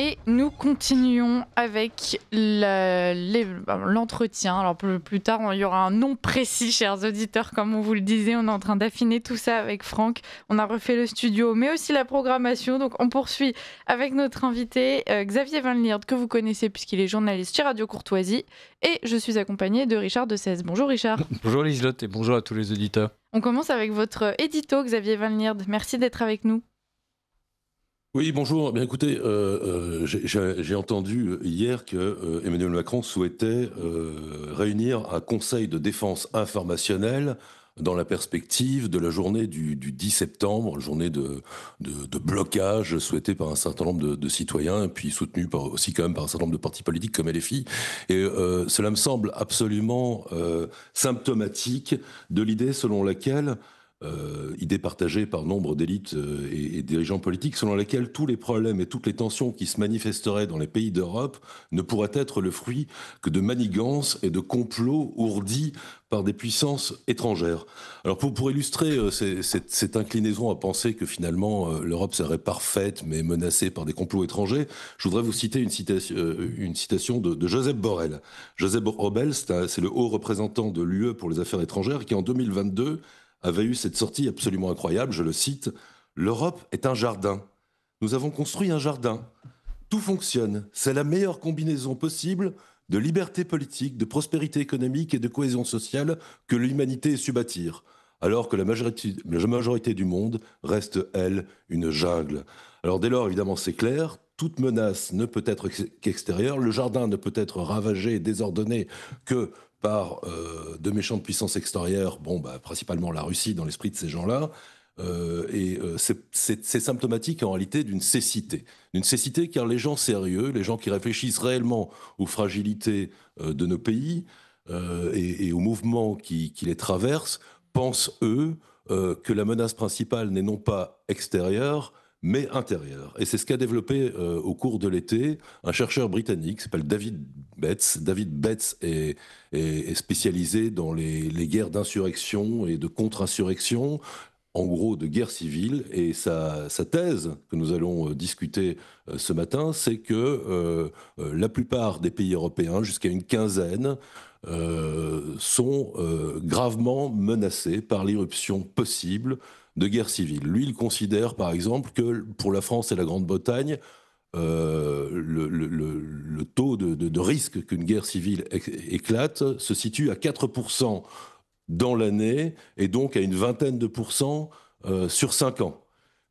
Et nous continuons avec l'entretien. Alors plus tard, il y aura un nom précis, chers auditeurs, comme on vous le disait. On est en train d'affiner tout ça avec Franck. On a refait le studio, mais aussi la programmation. Donc on poursuit avec notre invité, Xavier Van Lierde, que vous connaissez puisqu'il est journaliste chez Radio Courtoisie. Et je suis accompagnée de Richard de 16. Bonjour Richard. Bonjour Liselotte et bonjour à tous les auditeurs. On commence avec votre édito, Xavier Van Lierde. Merci d'être avec nous. Oui, bonjour. Bien écoutez, j'ai entendu hier que Emmanuel Macron souhaitait réunir un conseil de défense informationnelle dans la perspective de la journée du 10 septembre, journée de blocage souhaitée par un certain nombre de citoyens, et puis soutenue aussi quand même par un certain nombre de partis politiques comme LFI. Et cela me semble absolument symptomatique de l'idée selon laquelle idée partagée par nombre d'élites et dirigeants politiques, selon laquelle tous les problèmes et toutes les tensions qui se manifesteraient dans les pays d'Europe ne pourraient être le fruit que de manigances et de complots ourdis par des puissances étrangères. Alors pour illustrer cette inclinaison à penser que finalement l'Europe serait parfaite mais menacée par des complots étrangers, je voudrais vous citer une citation de Josep Borrell. Josep Borrell, c'est le haut représentant de l'UE pour les affaires étrangères qui en 2022 avait eu cette sortie absolument incroyable, je le cite, « L'Europe est un jardin. Nous avons construit un jardin. Tout fonctionne. C'est la meilleure combinaison possible de liberté politique, de prospérité économique et de cohésion sociale que l'humanité ait su bâtir, alors que la majorité du monde reste, elle, une jungle. » Alors dès lors, évidemment, c'est clair, toute menace ne peut être qu'extérieure, le jardin ne peut être ravagé et désordonné que par de méchantes puissances extérieures, principalement la Russie dans l'esprit de ces gens-là, c'est symptomatique en réalité d'une cécité. D'une cécité car les gens sérieux, les gens qui réfléchissent réellement aux fragilités de nos pays et aux mouvements qui les traversent, pensent, eux, que la menace principale n'est non pas extérieure, mais intérieure. Et c'est ce qu'a développé au cours de l'été un chercheur britannique qui s'appelle David Betts. David Betts est spécialisé dans les guerres d'insurrection et de contre-insurrection, en gros de guerre civile. Et sa thèse que nous allons discuter ce matin, c'est que la plupart des pays européens, jusqu'à une quinzaine, sont gravement menacés par l'irruption possible de guerre civile. Lui, il considère, par exemple, que pour la France et la Grande-Bretagne, le taux de risque qu'une guerre civile éclate se situe à 4% dans l'année et donc à une vingtaine de pourcents sur 5 ans.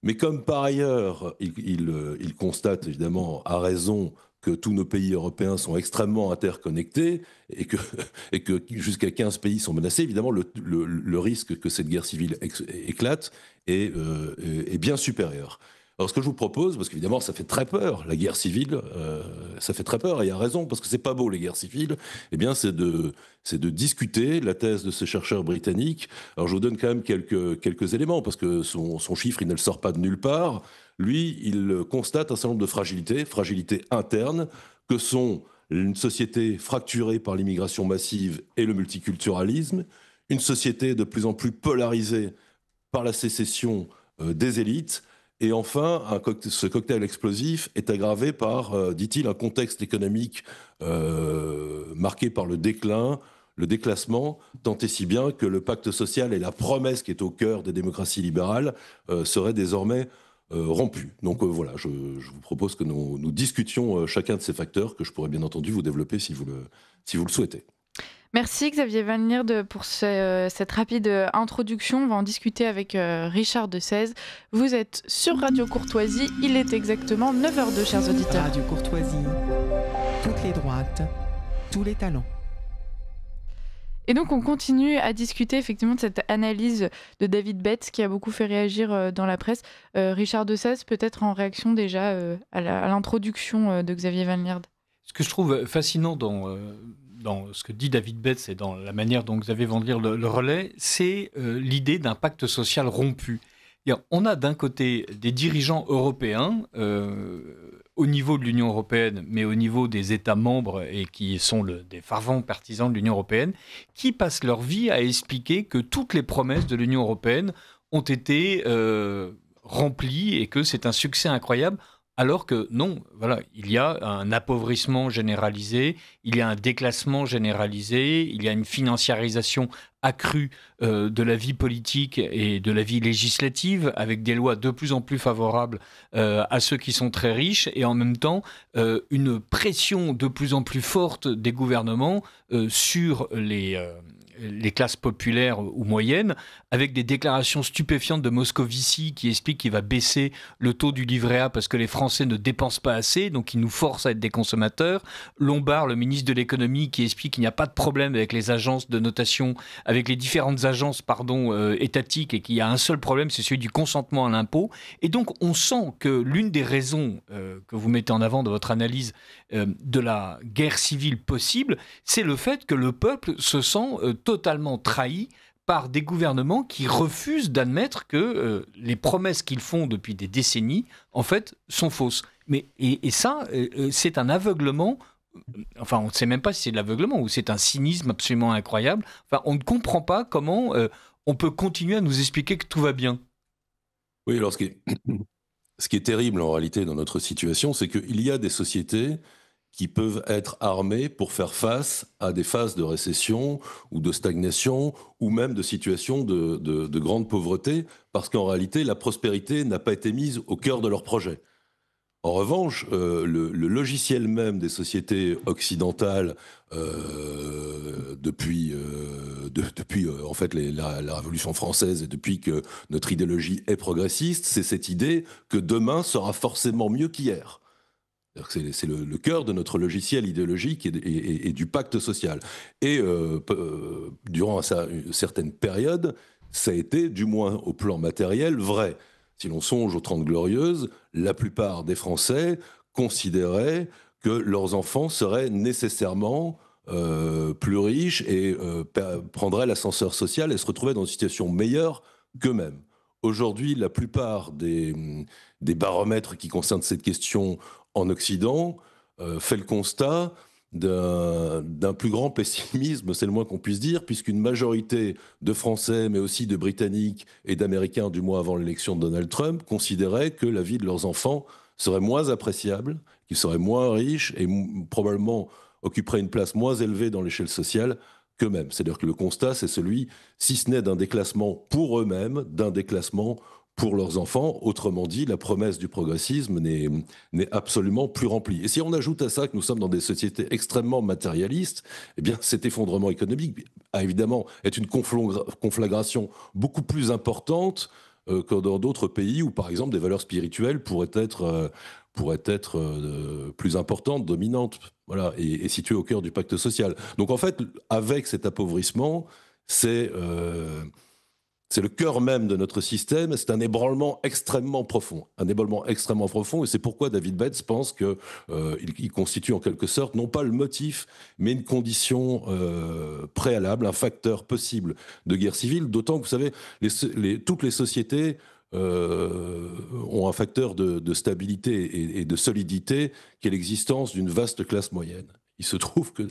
Mais comme par ailleurs, il constate évidemment à raison que tous nos pays européens sont extrêmement interconnectés et que jusqu'à 15 pays sont menacés, évidemment, le risque que cette guerre civile éclate est bien supérieur. Alors ce que je vous propose, parce qu'évidemment ça fait très peur, la guerre civile, ça fait très peur, et il y a raison, parce que c'est pas beau les guerres civiles, eh bien c'est de discuter la thèse de ce chercheur britannique. Alors je vous donne quand même quelques éléments, parce que son chiffre, il ne le sort pas de nulle part. Lui, il constate un certain nombre de fragilités internes, que sont une société fracturée par l'immigration massive et le multiculturalisme, une société de plus en plus polarisée par la sécession des élites, et enfin, ce cocktail explosif est aggravé par, dit-il, un contexte économique marqué par le déclin, le déclassement, tant et si bien que le pacte social et la promesse qui est au cœur des démocraties libérales seraient désormais rompus. Donc voilà, je vous propose que nous discutions chacun de ces facteurs que je pourrais bien entendu vous développer si vous le souhaitez. Merci Xavier Van Lierde pour cette rapide introduction. On va en discuter avec Richard de 16. Vous êtes sur Radio Courtoisie. Il est exactement 9h02, chers auditeurs. Radio Courtoisie, toutes les droites, tous les talents. Et donc on continue à discuter effectivement de cette analyse de David Betts qui a beaucoup fait réagir dans la presse. Richard de 16, peut-être en réaction déjà à l'introduction de Xavier Van Lierde. Ce que je trouve fascinant dans ce que dit David Betts et dans la manière dont Xavier Van Lierde le relaie, c'est l'idée d'un pacte social rompu. On a d'un côté des dirigeants européens au niveau de l'Union européenne, mais au niveau des États membres et qui sont des fervents partisans de l'Union européenne, qui passent leur vie à expliquer que toutes les promesses de l'Union européenne ont été remplies et que c'est un succès incroyable, alors que non, voilà, il y a un appauvrissement généralisé, il y a un déclassement généralisé, il y a une financiarisation accrue de la vie politique et de la vie législative, avec des lois de plus en plus favorables à ceux qui sont très riches, et en même temps une pression de plus en plus forte des gouvernements sur les classes populaires ou moyennes, avec des déclarations stupéfiantes de Moscovici qui explique qu'il va baisser le taux du livret A parce que les Français ne dépensent pas assez, donc il nous force à être des consommateurs. Lombard, le ministre de l'économie, qui explique qu'il n'y a pas de problème avec les agences de notation, avec les différentes agences étatiques, et qu'il y a un seul problème, c'est celui du consentement à l'impôt. Et donc on sent que l'une des raisons que vous mettez en avant dans votre analyse de la guerre civile possible, c'est le fait que le peuple se sent totalement trahi par des gouvernements qui refusent d'admettre que les promesses qu'ils font depuis des décennies, en fait, sont fausses. Et ça, c'est un aveuglement. Enfin, on ne sait même pas si c'est de l'aveuglement ou c'est un cynisme absolument incroyable. Enfin, on ne comprend pas comment on peut continuer à nous expliquer que tout va bien. Oui, alors ce qui est terrible en réalité dans notre situation, c'est qu'il y a des sociétés qui peuvent être armés pour faire face à des phases de récession ou de stagnation ou même de situations de grande pauvreté, parce qu'en réalité, la prospérité n'a pas été mise au cœur de leur projet. En revanche, le logiciel même des sociétés occidentales, depuis en fait la Révolution française et depuis que notre idéologie est progressiste, c'est cette idée que demain sera forcément mieux qu'hier. C'est le cœur de notre logiciel idéologique et du pacte social. Et durant une certaine période, ça a été, du moins au plan matériel, vrai. Si l'on songe aux 30 Glorieuses, la plupart des Français considéraient que leurs enfants seraient nécessairement plus riches et prendraient l'ascenseur social et se retrouvaient dans une situation meilleure qu'eux-mêmes. Aujourd'hui, la plupart des baromètres qui concernent cette question en Occident fait le constat d'un plus grand pessimisme, c'est le moins qu'on puisse dire, puisqu'une majorité de Français, mais aussi de Britanniques et d'Américains, du moins avant l'élection de Donald Trump, considéraient que la vie de leurs enfants serait moins appréciable, qu'ils seraient moins riches et probablement occuperaient une place moins élevée dans l'échelle sociale qu'eux-mêmes. C'est-à-dire que le constat, c'est celui, si ce n'est d'un déclassement pour eux-mêmes, d'un déclassement pour leurs enfants. Autrement dit, la promesse du progressisme n'est absolument plus remplie. Et si on ajoute à ça que nous sommes dans des sociétés extrêmement matérialistes, eh bien, cet effondrement économique a évidemment est une conflagration beaucoup plus importante que dans d'autres pays où, par exemple, des valeurs spirituelles pourraient être plus importantes, dominantes, voilà, et situées au cœur du pacte social. Donc en fait, avec cet appauvrissement, c'est le cœur même de notre système, c'est un ébranlement extrêmement profond. Et c'est pourquoi David Betts pense qu'il constitue en quelque sorte, non pas le motif, mais une condition préalable, un facteur possible de guerre civile, d'autant que, vous savez, toutes les sociétés ont un facteur de stabilité et de solidité qui est l'existence d'une vaste classe moyenne. Il se trouve que,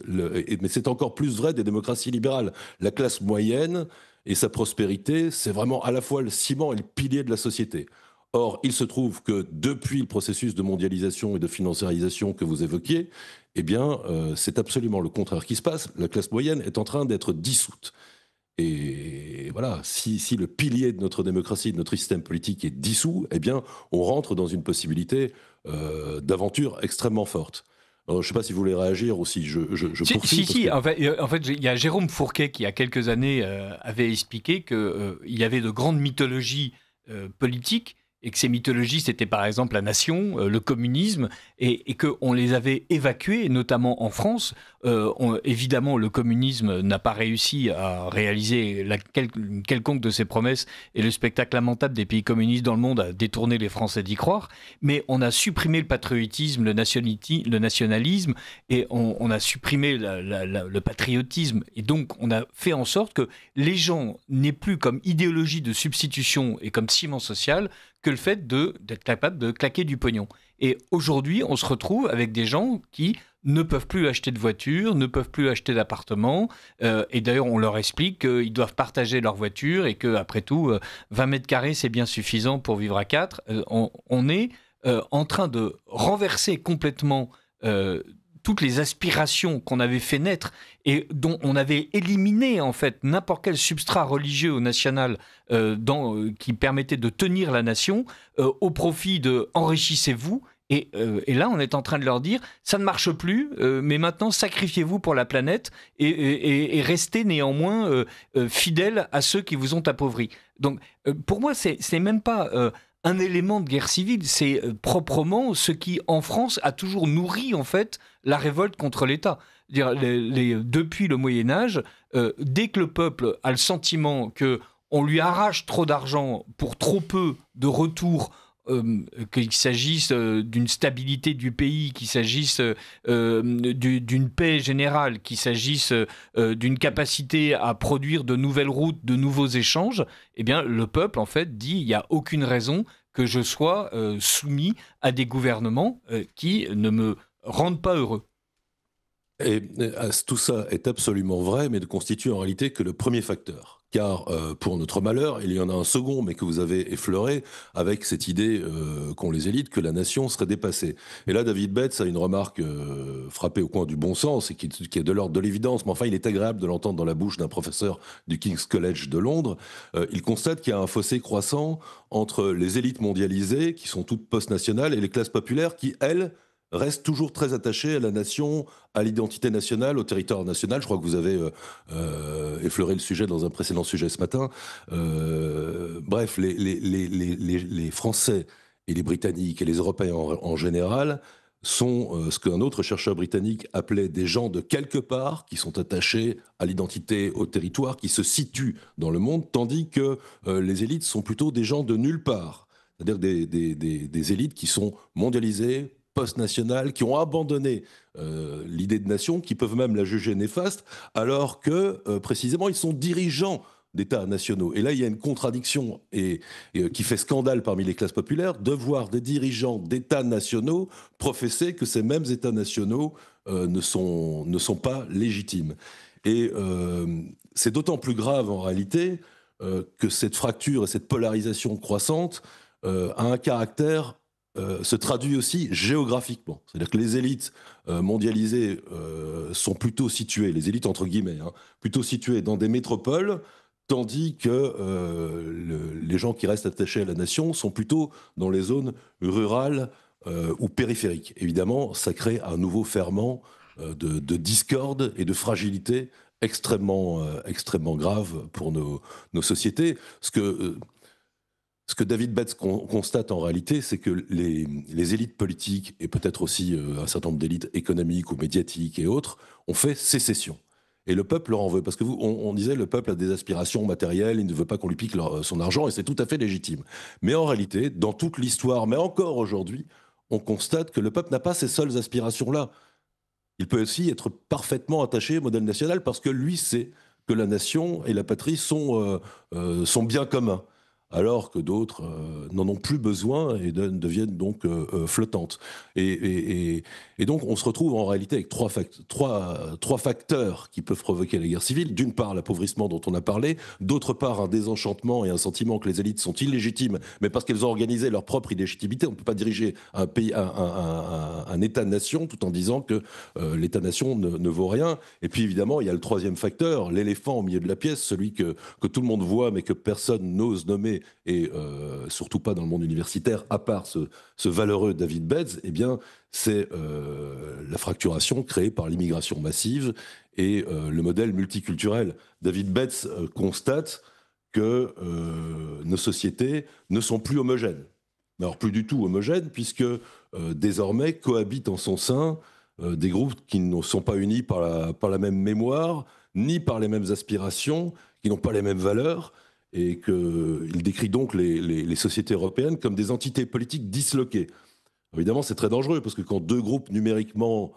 mais c'est encore plus vrai des démocraties libérales. La classe moyenne et sa prospérité, c'est vraiment à la fois le ciment et le pilier de la société. Or, il se trouve que depuis le processus de mondialisation et de financiarisation que vous évoquiez, eh bien, c'est absolument le contraire qui se passe. La classe moyenne est en train d'être dissoute. Et voilà, si le pilier de notre démocratie, de notre système politique est dissous, eh bien, on rentre dans une possibilité d'aventure extrêmement forte. Alors, je ne sais pas si vous voulez réagir ou si je poursuis. Si. En fait, il y a Jérôme Fourquet qui, il y a quelques années, avait expliqué qu'il y avait de grandes mythologies politiques et que ces mythologies, c'était par exemple la nation, le communisme, et qu'on les avait évacuées, notamment en France. Évidemment, le communisme n'a pas réussi à réaliser quelconque de ses promesses, et le spectacle lamentable des pays communistes dans le monde a détourné les Français d'y croire, mais on a supprimé le patriotisme, le nationalisme, et on a supprimé le patriotisme, et donc on a fait en sorte que les gens n'aient plus comme idéologie de substitution et comme ciment social que le fait d'être capable de claquer du pognon. Et aujourd'hui, on se retrouve avec des gens qui ne peuvent plus acheter de voiture, ne peuvent plus acheter d'appartement, et d'ailleurs on leur explique qu'ils doivent partager leur voiture et qu'après tout, 20 mètres carrés c'est bien suffisant pour vivre à 4. On est en train de renverser complètement toutes les aspirations qu'on avait fait naître et dont on avait éliminé en fait n'importe quel substrat religieux ou national qui permettait de tenir la nation au profit de enrichissez-vous. Et là, on est en train de leur dire, ça ne marche plus, mais maintenant, sacrifiez-vous pour la planète et restez néanmoins fidèles à ceux qui vous ont appauvris. Donc, pour moi, c'est même pas un élément de guerre civile, c'est proprement ce qui, en France, a toujours nourri, en fait, la révolte contre l'État. Depuis le Moyen-Âge, dès que le peuple a le sentiment qu'on lui arrache trop d'argent pour trop peu de retour, qu'il s'agisse d'une stabilité du pays, qu'il s'agisse d'une paix générale, qu'il s'agisse d'une capacité à produire de nouvelles routes, de nouveaux échanges, eh bien, le peuple, en fait, dit il n'y a aucune raison que je sois soumis à des gouvernements qui ne me rendent pas heureux. Et tout ça est absolument vrai, mais ne constitue en réalité que le premier facteur. Car pour notre malheur, il y en a un second, mais que vous avez effleuré, avec cette idée qu'ont les élites que la nation serait dépassée. Et là, David Betts a une remarque frappée au coin du bon sens et qui est de l'ordre de l'évidence, mais enfin, il est agréable de l'entendre dans la bouche d'un professeur du King's College de Londres. Il constate qu'il y a un fossé croissant entre les élites mondialisées, qui sont toutes post-nationales, et les classes populaires qui, elles, reste toujours très attaché à la nation, à l'identité nationale, au territoire national. Je crois que vous avez effleuré le sujet dans un précédent sujet ce matin. Bref, les Français et les Britanniques et les Européens en général sont ce qu'un autre chercheur britannique appelait des gens de quelque part, qui sont attachés à l'identité, au territoire, qui se situent dans le monde, tandis que les élites sont plutôt des gens de nulle part. C'est-à-dire des élites qui sont mondialisées, post-nationales, qui ont abandonné l'idée de nation, qui peuvent même la juger néfaste, alors que, précisément, ils sont dirigeants d'États nationaux. Et là, il y a une contradiction qui fait scandale parmi les classes populaires, de voir des dirigeants d'États nationaux professer que ces mêmes États nationaux ne sont pas légitimes. Et c'est d'autant plus grave, en réalité, que cette fracture et cette polarisation croissante a un caractère se traduit aussi géographiquement. C'est-à-dire que les élites mondialisées sont plutôt situées, les élites entre guillemets, plutôt situées dans des métropoles, tandis que les gens qui restent attachés à la nation sont plutôt dans les zones rurales ou périphériques. Évidemment, ça crée un nouveau ferment de discorde et de fragilité extrêmement grave pour nos sociétés. Ce que David Betts constate en réalité, c'est que les élites politiques, et peut-être aussi un certain nombre d'élites économiques ou médiatiques et autres, ont fait sécession. Et le peuple leur en veut. Parce que on disait le peuple a des aspirations matérielles, il ne veut pas qu'on lui pique son argent, et c'est tout à fait légitime. Mais en réalité, dans toute l'histoire, mais encore aujourd'hui, on constate que le peuple n'a pas ces seules aspirations-là. Il peut aussi être parfaitement attaché au modèle national parce que lui sait que la nation et la patrie sont bien communs, alors que d'autres n'en ont plus besoin et deviennent donc flottantes. Et donc on se retrouve en réalité avec trois facteurs qui peuvent provoquer la guerre civile. D'une part, l'appauvrissement dont on a parlé, d'autre part, un désenchantement et un sentiment que les élites sont illégitimes, mais parce qu'elles ont organisé leur propre illégitimité. On ne peut pas diriger un pays, un État-nation tout en disant que l'État-nation ne vaut rien. Et puis évidemment, il y a le troisième facteur, l'éléphant au milieu de la pièce, celui que tout le monde voit mais que personne n'ose nommer, et surtout pas dans le monde universitaire, à part ce valeureux David Betts, eh bien, c'est la fracturation créée par l'immigration massive et le modèle multiculturel. David Betts constate que nos sociétés ne sont plus homogènes. Alors, plus du tout homogènes, puisque désormais cohabitent en son sein des groupes qui ne sont pas unis par la même mémoire, ni par les mêmes aspirations, qui n'ont pas les mêmes valeurs, et qu'il décrit donc les sociétés européennes comme des entités politiques disloquées. Évidemment, c'est très dangereux, parce que quand deux groupes numériquement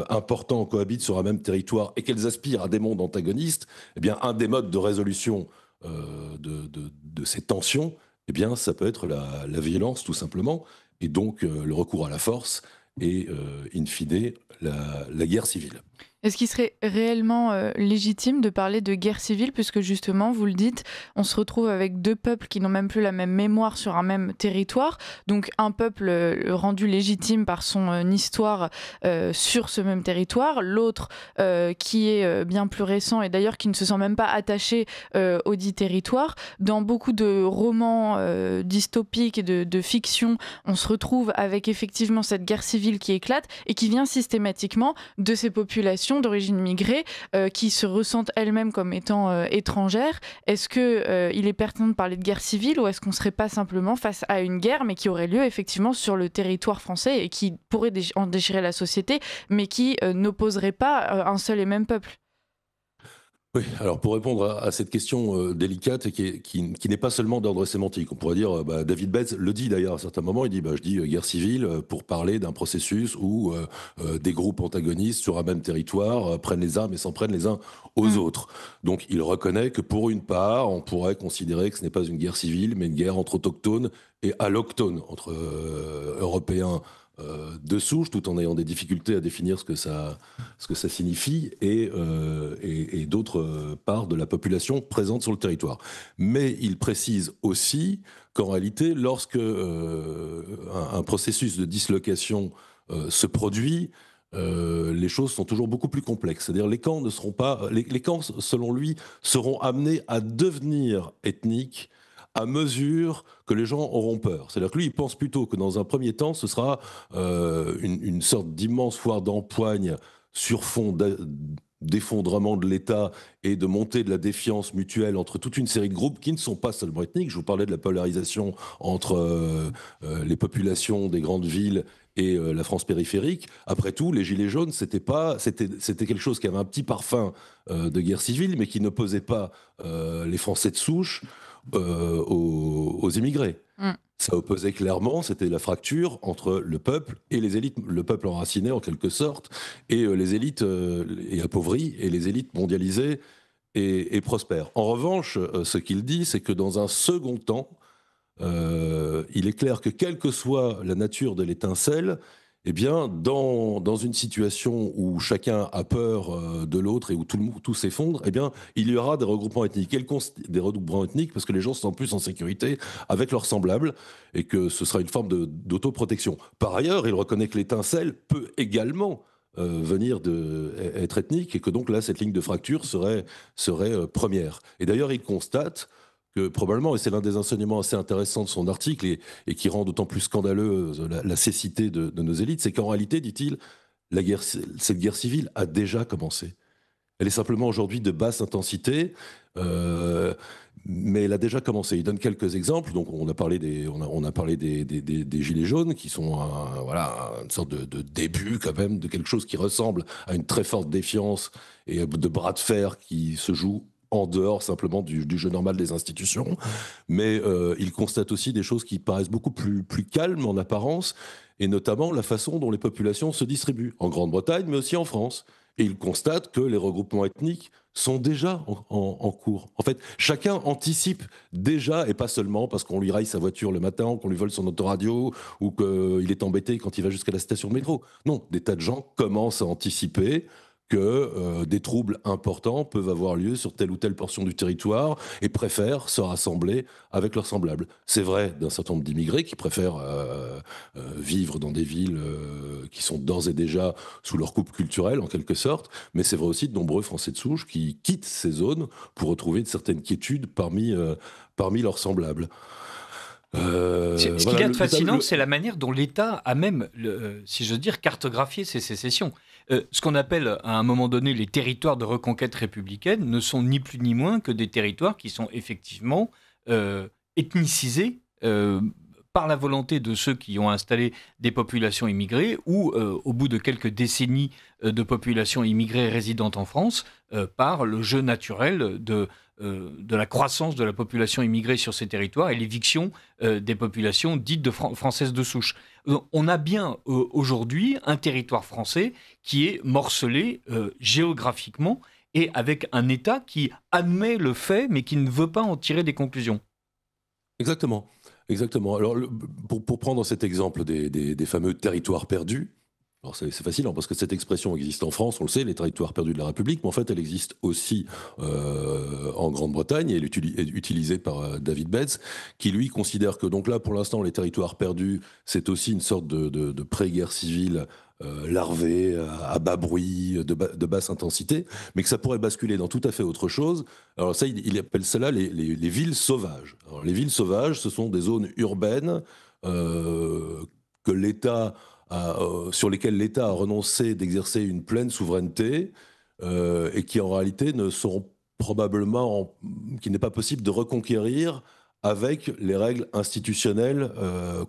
importants cohabitent sur un même territoire et qu'elles aspirent à des mondes antagonistes, eh bien, un des modes de résolution de ces tensions, eh bien, ça peut être la violence, tout simplement, et donc le recours à la force et, in fine, la guerre civile. Est-ce qu'il serait réellement légitime de parler de guerre civile, puisque justement, vous le dites, on se retrouve avec deux peuples qui n'ont même plus la même mémoire sur un même territoire, donc un peuple rendu légitime par son histoire sur ce même territoire, l'autre qui est bien plus récent et d'ailleurs qui ne se sent même pas attaché au dit territoire. Dans beaucoup de romans dystopiques et de fiction, on se retrouve avec effectivement cette guerre civile qui éclate et qui vient systématiquement de ces populations d'origine migrée qui se ressentent elles-mêmes comme étant étrangères. Est-ce qu'il est pertinent de parler de guerre civile ou est-ce qu'on ne serait pas simplement face à une guerre mais qui aurait lieu effectivement sur le territoire français et qui pourrait en déchirer la société mais qui n'opposerait pas un seul et même peuple? Oui, alors pour répondre à cette question délicate et qui n'est pas seulement d'ordre sémantique, on pourrait dire, David Betts le dit d'ailleurs à certains moments, il dit je dis guerre civile pour parler d'un processus où des groupes antagonistes sur un même territoire prennent les armes et s'en prennent les uns aux autres. Donc il reconnaît que pour une part, on pourrait considérer que ce n'est pas une guerre civile, mais une guerre entre autochtones et allochtones, entre Européens de souche, tout en ayant des difficultés à définir ce que ça signifie, et d'autre part de la population présente sur le territoire. Mais il précise aussi qu'en réalité, lorsque un processus de dislocation se produit, les choses sont toujours beaucoup plus complexes. C'est-à-dire les camps ne seront pas, les camps, selon lui, seront amenés à devenir ethniques à mesure que les gens auront peur. C'est-à-dire que lui, il pense plutôt que dans un premier temps, ce sera une sorte d'immense foire d'empoigne sur fond d'effondrement de l'État et de montée de la défiance mutuelle entre toute une série de groupes qui ne sont pas seulement ethniques. Je vous parlais de la polarisation entre les populations des grandes villes et la France périphérique. Après tout, les Gilets jaunes, c'était quelque chose qui avait un petit parfum de guerre civile, mais qui n'opposait pas les Français de souche aux immigrés. Ça opposait clairement, c'était la fracture entre le peuple et les élites, le peuple enraciné en quelque sorte, et les élites et appauvries, et les élites mondialisées et prospères. En revanche, ce qu'il dit, c'est que dans un second temps, il est clair que quelle que soit la nature de l'étincelle, eh bien, dans une situation où chacun a peur de l'autre et où tout s'effondre, eh bien, il y aura des regroupements ethniques. Des regroupements ethniques parce que les gens se sentent plus en sécurité avec leurs semblables et que ce sera une forme d'autoprotection. Par ailleurs, il reconnaît que l'étincelle peut également être ethnique et que donc là, cette ligne de fracture serait première. Et d'ailleurs, il constate que probablement, et c'est l'un des enseignements assez intéressants de son article et qui rend d'autant plus scandaleuse la cécité de nos élites, c'est qu'en réalité, dit-il, cette guerre civile a déjà commencé. Elle est simplement aujourd'hui de basse intensité, mais elle a déjà commencé. Il donne quelques exemples. Donc, on a parlé des Gilets jaunes, qui sont une sorte de début quand même de quelque chose qui ressemble à une très forte défiance et de bras de fer qui se joue en dehors simplement du jeu normal des institutions. Mais il constate aussi des choses qui paraissent beaucoup plus calmes en apparence, et notamment la façon dont les populations se distribuent, en Grande-Bretagne, mais aussi en France. Et il constate que les regroupements ethniques sont déjà en cours. En fait, chacun anticipe déjà, et pas seulement parce qu'on lui raille sa voiture le matin, qu'on lui vole son autoradio, ou qu'il est embêté quand il va jusqu'à la station de métro. Non, des tas de gens commencent à anticiper que des troubles importants peuvent avoir lieu sur telle ou telle portion du territoire et préfèrent se rassembler avec leurs semblables. C'est vrai d'un certain nombre d'immigrés qui préfèrent vivre dans des villes qui sont d'ores et déjà sous leur coupe culturelle, en quelque sorte, mais c'est vrai aussi de nombreux Français de souche qui quittent ces zones pour retrouver une certaine quiétude parmi leurs semblables. Ce qu'il y a de fascinant, c'est la manière dont l'État a même, si j'ose dire, cartographié ces sécessions. Ce qu'on appelle à un moment donné les territoires de reconquête républicaine ne sont ni plus ni moins que des territoires qui sont effectivement ethnicisés par la volonté de ceux qui ont installé des populations immigrées ou, au bout de quelques décennies de populations immigrées résidentes en France, par le jeu naturel de la croissance de la population immigrée sur ces territoires et l'éviction des populations dites françaises de souche. On a bien aujourd'hui un territoire français qui est morcelé géographiquement et avec un État qui admet le fait mais qui ne veut pas en tirer des conclusions. Exactement. Alors, pour prendre cet exemple des fameux territoires perdus, Alors c'est fascinant parce que cette expression existe en France, on le sait, les territoires perdus de la République, mais en fait elle existe aussi en Grande-Bretagne et elle est utilisée par David Betts, qui lui considère que donc là pour l'instant les territoires perdus c'est aussi une sorte de pré-guerre civile larvée, à bas bruit, de basse intensité, mais que ça pourrait basculer dans tout à fait autre chose. Alors ça il appelle cela les villes sauvages. Alors, les villes sauvages ce sont des zones urbaines que l'État sur lesquels l'État a renoncé d'exercer une pleine souveraineté et qui en réalité ne seront probablement, qu'il n'est pas possible de reconquérir avec les règles institutionnelles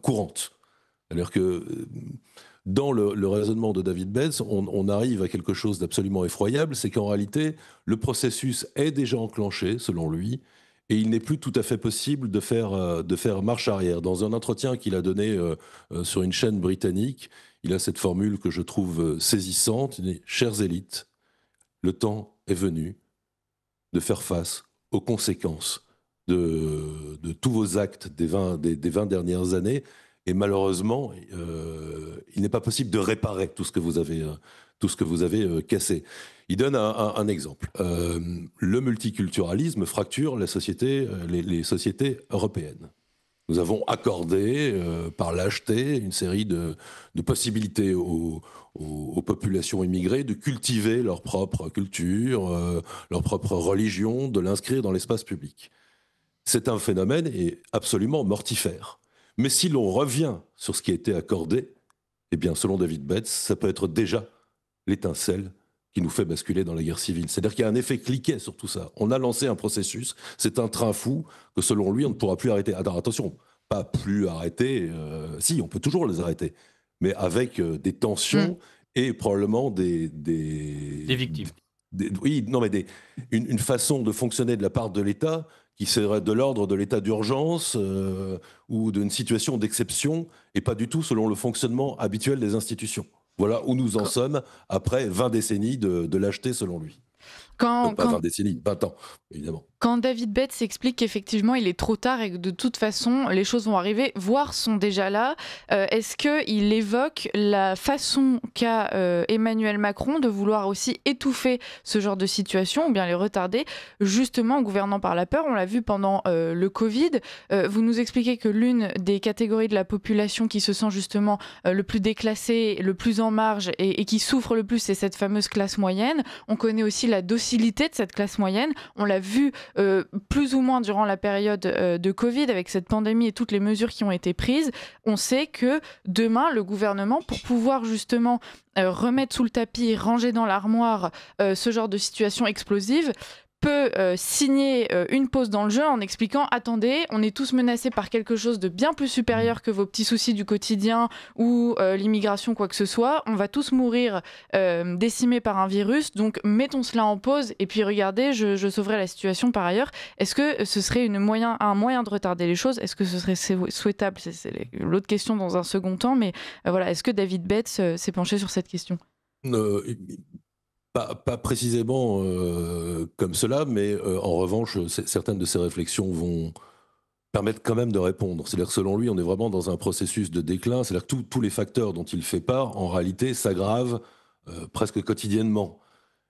courantes. C'est-à-dire que dans le raisonnement de David Betts, on arrive à quelque chose d'absolument effroyable, c'est qu'en réalité, le processus est déjà enclenché, selon lui, et il n'est plus tout à fait possible de faire marche arrière. Dans un entretien qu'il a donné sur une chaîne britannique, il a cette formule que je trouve saisissante. Il dit « Chères élites, le temps est venu de faire face aux conséquences de tous vos actes des 20 dernières années. Et malheureusement, il n'est pas possible de réparer tout ce que vous avez cassé. » Il donne un exemple. Le multiculturalisme fracture les sociétés européennes. Nous avons accordé, par lâcheté, une série de possibilités aux populations immigrées de cultiver leur propre culture, leur propre religion, de l'inscrire dans l'espace public. C'est un phénomène absolument mortifère. Mais si l'on revient sur ce qui a été accordé, eh bien, selon David Betts, ça peut être déjà l'étincelle qui nous fait basculer dans la guerre civile. C'est-à-dire qu'il y a un effet cliquet sur tout ça. On a lancé un processus, c'est un train fou que selon lui, on ne pourra plus arrêter. Alors attention, pas plus arrêter, si, on peut toujours les arrêter, mais avec des tensions et probablement des victimes. Une façon de fonctionner de la part de l'État qui serait de l'ordre de l'état d'urgence ou d'une situation d'exception et pas du tout selon le fonctionnement habituel des institutions. Voilà où nous en sommes après 20 décennies de lâcheté selon lui. Pas 20 décennies, 20 ans, évidemment. Quand David Betts explique qu'effectivement il est trop tard et que de toute façon les choses vont arriver, voire sont déjà là, est-ce qu'il évoque la façon qu'a Emmanuel Macron de vouloir aussi étouffer ce genre de situation ou bien les retarder, justement en gouvernant par la peur? On l'a vu pendant le Covid. Vous nous expliquez que l'une des catégories de la population qui se sent justement le plus déclassée, le plus en marge et qui souffre le plus, c'est cette fameuse classe moyenne. On connaît aussi la docilité de cette classe moyenne. On l'a vu plus ou moins durant la période de Covid, avec cette pandémie et toutes les mesures qui ont été prises. On sait que demain, le gouvernement, pour pouvoir justement remettre sous le tapis, ranger dans l'armoire ce genre de situation explosive, peut signer une pause dans le jeu en expliquant « Attendez, on est tous menacés par quelque chose de bien plus supérieur que vos petits soucis du quotidien ou l'immigration, quoi que ce soit. On va tous mourir décimés par un virus, donc mettons cela en pause et puis regardez, je sauverai la situation par ailleurs. » Est-ce que ce serait un moyen de retarder les choses? Est-ce que ce serait souhaitable? C'est l'autre question dans un second temps, mais voilà, est-ce que David Betts s'est penché sur cette question? Pas précisément comme cela, mais en revanche, certaines de ces réflexions vont permettre quand même de répondre. C'est-à-dire que selon lui, on est vraiment dans un processus de déclin. C'est-à-dire que tous les facteurs dont il fait part, en réalité, s'aggravent presque quotidiennement.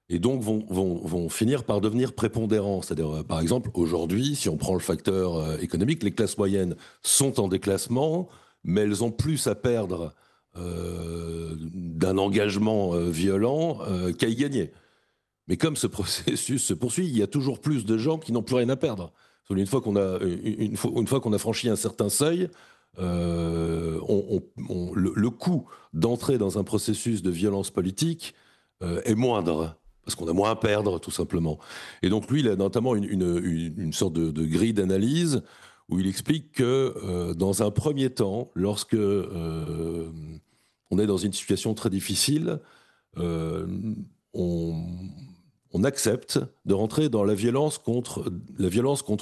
Et donc vont finir par devenir prépondérants. C'est-à-dire, par exemple, aujourd'hui, si on prend le facteur économique, les classes moyennes sont en déclassement, mais elles ont plus à perdre d'un engagement violent qu'à y gagner. Mais comme ce processus se poursuit, il y a toujours plus de gens qui n'ont plus rien à perdre. Une fois qu'on a franchi un certain seuil, le coût d'entrer dans un processus de violence politique est moindre, parce qu'on a moins à perdre, tout simplement. Et donc lui, il a notamment une sorte de grille d'analyse où il explique que dans un premier temps, lorsque on est dans une situation très difficile, on accepte de rentrer dans la violence contre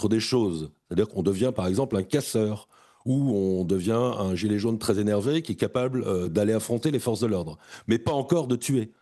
des choses. C'est-à-dire qu'on devient, par exemple, un casseur, ou on devient un gilet jaune très énervé qui est capable d'aller affronter les forces de l'ordre, mais pas encore de tuer.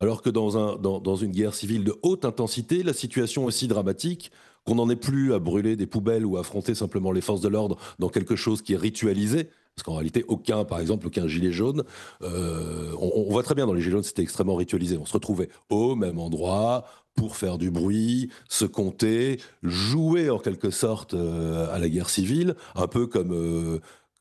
Alors que dans une guerre civile de haute intensité, la situation est aussi dramatique qu'on n'en est plus à brûler des poubelles ou à affronter simplement les forces de l'ordre dans quelque chose qui est ritualisé, Parce qu'en réalité, par exemple, aucun gilet jaune, on voit très bien dans les gilets jaunes, c'était extrêmement ritualisé. On se retrouvait au même endroit pour faire du bruit, se compter, jouer en quelque sorte à la guerre civile, un peu comme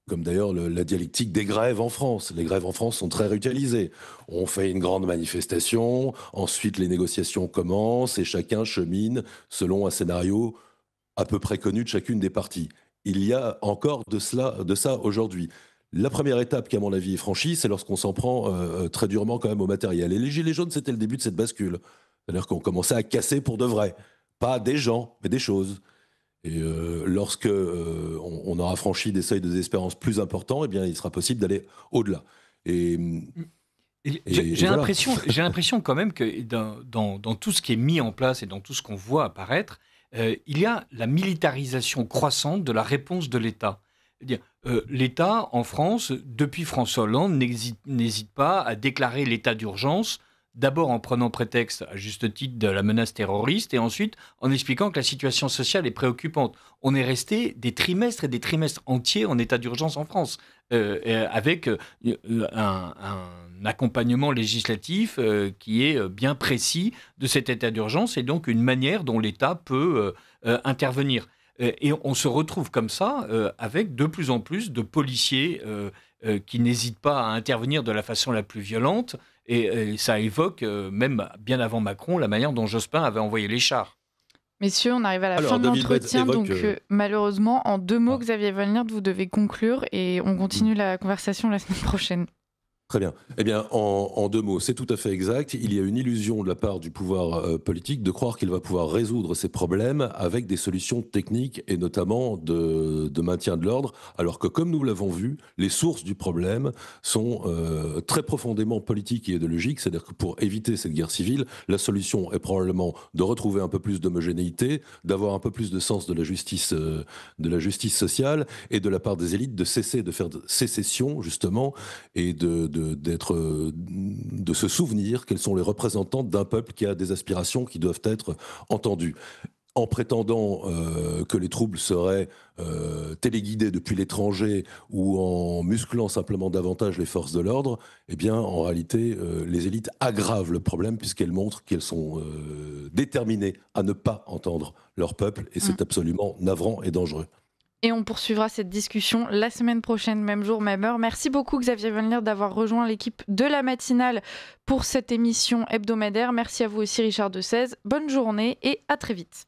d'ailleurs la dialectique des grèves en France. Les grèves en France sont très ritualisées. On fait une grande manifestation, ensuite les négociations commencent et chacun chemine selon un scénario à peu près connu de chacune des parties. Il y a encore de ça aujourd'hui. La première étape qui, à mon avis, est franchie, c'est lorsqu'on s'en prend très durement quand même au matériel. Et les gilets jaunes, c'était le début de cette bascule. C'est-à-dire qu'on commençait à casser pour de vrai. Pas des gens, mais des choses. Et lorsque on aura franchi des seuils de désespérance plus importants, eh bien, il sera possible d'aller au-delà. Et J'ai voilà. l'impression quand même que dans tout ce qui est mis en place et dans tout ce qu'on voit apparaître, il y a la militarisation croissante de la réponse de l'État. C'est-à-dire, l'État, en France, depuis François Hollande, n'hésite pas à déclarer l'état d'urgence, d'abord en prenant prétexte, à juste titre, de la menace terroriste, et ensuite en expliquant que la situation sociale est préoccupante. On est resté des trimestres et des trimestres entiers en état d'urgence en France, avec un accompagnement législatif qui est bien précis de cet état d'urgence, et donc une manière dont l'État peut intervenir. Et on se retrouve comme ça avec de plus en plus de policiers qui n'hésitent pas à intervenir de la façon la plus violente. Et ça évoque, même bien avant Macron, la manière dont Jospin avait envoyé les chars. Messieurs, on arrive à la fin de l'entretien, donc malheureusement, en 2 mots, Xavier Wolnirt, vous devez conclure et on continue la conversation la semaine prochaine. Très bien. Eh bien, en 2 mots, c'est tout à fait exact. Il y a une illusion de la part du pouvoir politique de croire qu'il va pouvoir résoudre ces problèmes avec des solutions techniques et notamment de maintien de l'ordre, alors que, comme nous l'avons vu, les sources du problème sont très profondément politiques et idéologiques. C'est-à-dire que pour éviter cette guerre civile, la solution est probablement de retrouver un peu plus d'homogénéité, d'avoir un peu plus de sens de la justice sociale et de la part des élites de cesser de faire sécession, justement, et de se souvenir quels sont les représentants d'un peuple qui a des aspirations qui doivent être entendues. En prétendant que les troubles seraient téléguidés depuis l'étranger ou en musclant simplement davantage les forces de l'ordre, eh bien, en réalité, les élites aggravent le problème puisqu'elles montrent qu'elles sont déterminées à ne pas entendre leur peuple, et c'est absolument navrant et dangereux. Et on poursuivra cette discussion la semaine prochaine, même jour, même heure. Merci beaucoup Xavier Wolnirt d'avoir rejoint l'équipe de la matinale pour cette émission hebdomadaire. Merci à vous aussi Richard Desèze. Bonne journée et à très vite.